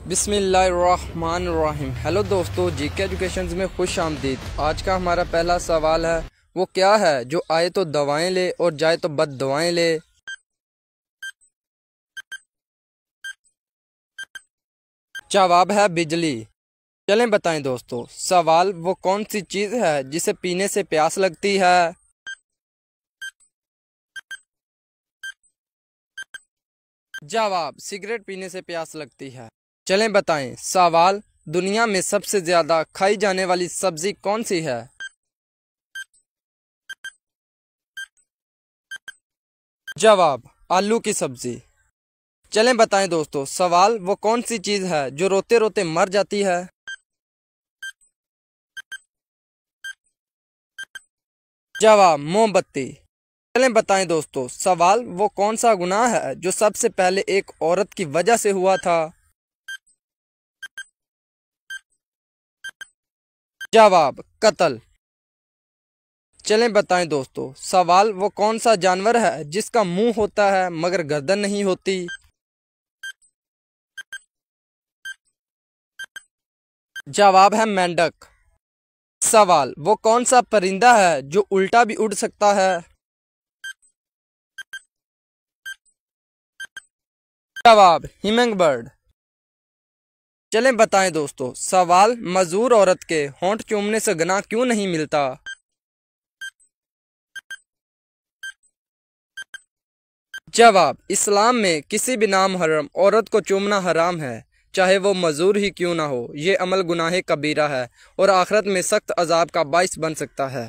बिस्मिल्लाहिर्रहमानिर्रहीम। हेलो दोस्तों, GK education में खुश आमदीद। आज का हमारा पहला सवाल है, वो क्या है जो आए तो दवाएं ले और जाए तो बद दुआएं ले। जवाब है बिजली। चलें बताएं दोस्तों। सवाल, वो कौन सी चीज़ है जिसे पीने से प्यास लगती है। जवाब, सिगरेट पीने से प्यास लगती है। चलें बताएं। सवाल, दुनिया में सबसे ज्यादा खाई जाने वाली सब्जी कौन सी है। जवाब, आलू की सब्जी। चलें बताएं दोस्तों। सवाल, वो कौन सी चीज़ है जो रोते रोते मर जाती है। जवाब, मोमबत्ती। चलें बताएं दोस्तों। सवाल, वो कौन सा गुनाह है जो सबसे पहले एक औरत की वजह से हुआ था। जवाब, कत्ल। चलें बताएं दोस्तों। सवाल, वो कौन सा जानवर है जिसका मुंह होता है मगर गर्दन नहीं होती। जवाब है मेंढक। सवाल, वो कौन सा परिंदा है जो उल्टा भी उड़ सकता है। जवाब, हिमिंग बर्ड। चलें बताएं दोस्तों। सवाल, मजदूर औरत के होंठ चूमने से गुनाह क्यों नहीं मिलता। जवाब, इस्लाम में किसी भी नामहरम औरत को चूमना हराम है, चाहे वो मजदूर ही क्यों ना हो। ये अमल गुनाह कबीरा है और आखिरत में सख्त अजाब का बाइस बन सकता है।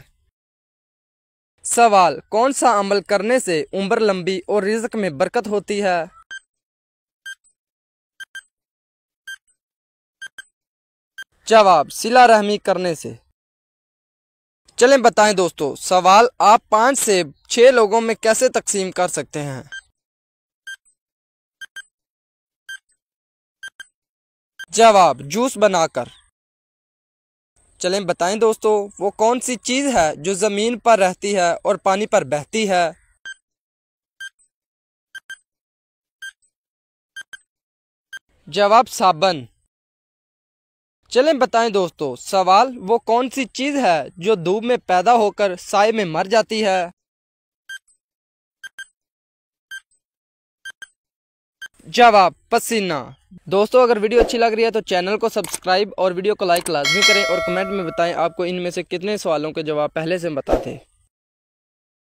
सवाल, कौन सा अमल करने से उम्र लंबी और रिज़्क में बरकत होती है। जवाब, सिला रहमी करने से। चलें बताएं दोस्तों। सवाल, आप 5 से 6 लोगों में कैसे तकसीम कर सकते हैं। जवाब, जूस बनाकर। चलें बताएं दोस्तों। वो कौन सी चीज़ है जो ज़मीन पर रहती है और पानी पर बहती है। जवाब, साबन। चलें बताएं दोस्तों। सवाल, वो कौन सी चीज़ है जो धूप में पैदा होकर साए में मर जाती है। जवाब, पसीना। दोस्तों, अगर वीडियो अच्छी लग रही है तो चैनल को सब्सक्राइब और वीडियो को लाइक लाजमी करें और कमेंट में बताएं आपको इनमें से कितने सवालों के जवाब पहले से बता थे।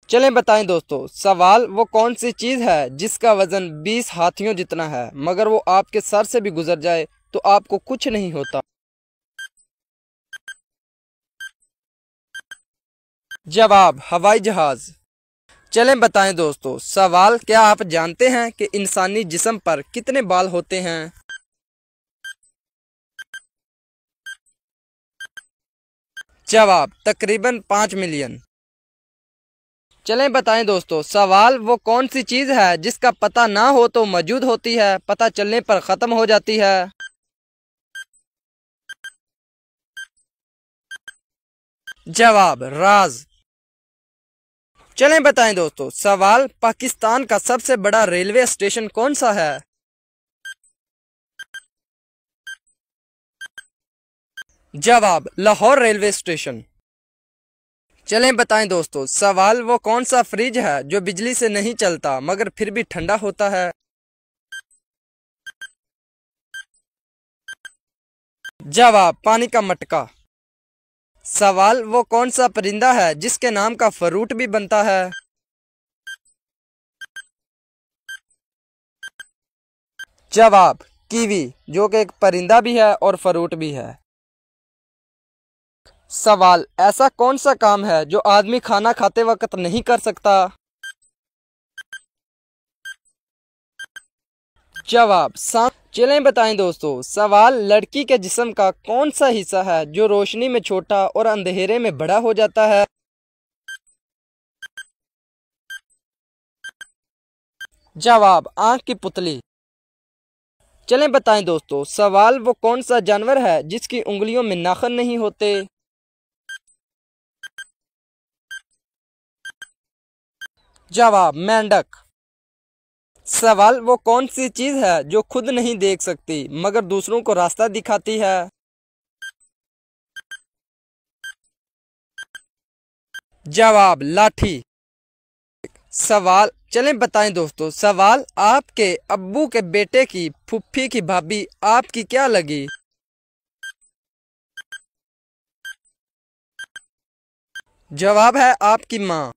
चलें बताएं दोस्तों। सवाल, वो कौन सी चीज़ है जिसका वजन 20 हाथियों जितना है मगर वो आपके सर से भी गुजर जाए तो आपको कुछ नहीं होता। जवाब, हवाई जहाज। चलें बताएं दोस्तों। सवाल, क्या आप जानते हैं कि इंसानी जिस्म पर कितने बाल होते हैं। जवाब, तकरीबन 5 मिलियन। चलें बताएं दोस्तों। सवाल, वो कौन सी चीज़ है जिसका पता ना हो तो मौजूद होती है, पता चलने पर ख़त्म हो जाती है। जवाब, राज। चलें बताएं दोस्तों। सवाल, पाकिस्तान का सबसे बड़ा रेलवे स्टेशन कौन सा है। जवाब, लाहौर रेलवे स्टेशन। चलें बताएं दोस्तों। सवाल, वो कौन सा फ्रिज है जो बिजली से नहीं चलता मगर फिर भी ठंडा होता है। जवाब, पानी का मटका। सवाल, वो कौन सा परिंदा है जिसके नाम का फ्रूट भी बनता है। जवाब, कीवी, जो कि एक परिंदा भी है और फ्रूट भी है। सवाल, ऐसा कौन सा काम है जो आदमी खाना खाते वक्त नहीं कर सकता। जवाब, सांप। चलें बताएं दोस्तों। सवाल, लड़की के जिस्म का कौन सा हिस्सा है जो रोशनी में छोटा और अंधेरे में बड़ा हो जाता है। जवाब, आंख की पुतली। चलें बताएं दोस्तों। सवाल, वो कौन सा जानवर है जिसकी उंगलियों में नाखून नहीं होते। जवाब, मेंढक। सवाल, वो कौन सी चीज है जो खुद नहीं देख सकती मगर दूसरों को रास्ता दिखाती है? जवाब, लाठी। सवाल, चलें बताएं दोस्तों। सवाल, आपके अब्बू के बेटे की फुफ्फी की भाभी आपकी क्या लगी? जवाब है आपकी माँ।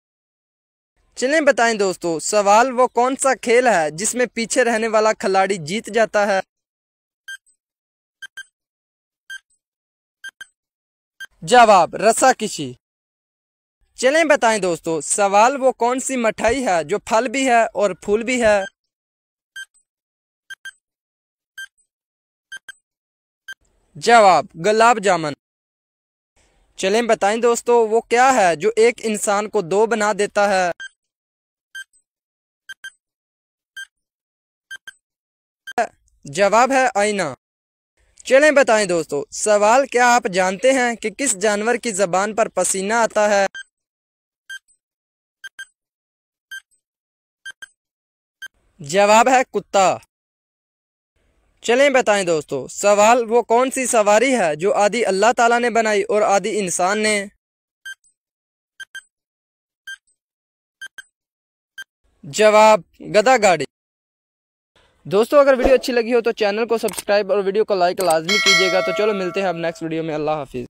चलें बताएं दोस्तों। सवाल, वो कौन सा खेल है जिसमें पीछे रहने वाला खिलाड़ी जीत जाता है? जवाब, रस्साकशी। चलें बताएं दोस्तों। सवाल, वो कौन सी मिठाई है जो फल भी है और फूल भी है? जवाब, गुलाब जामुन। चलें बताएं दोस्तों। वो क्या है जो एक इंसान को दो बना देता है? जवाब है आईना। चलें बताएं दोस्तों। सवाल, क्या आप जानते हैं कि किस जानवर की जबान पर पसीना आता है? जवाब है कुत्ता। चलें बताएं दोस्तों। सवाल, वो कौन सी सवारी है जो आदि अल्लाह ताला ने बनाई और आदि इंसान ने? जवाब, गधा गाड़ी। दोस्तों, अगर वीडियो अच्छी लगी हो तो चैनल को सब्सक्राइब और वीडियो को लाइक लाजमी कीजिएगा। तो चलो मिलते हैं अब नेक्स्ट वीडियो में। अल्लाह हाफिज़।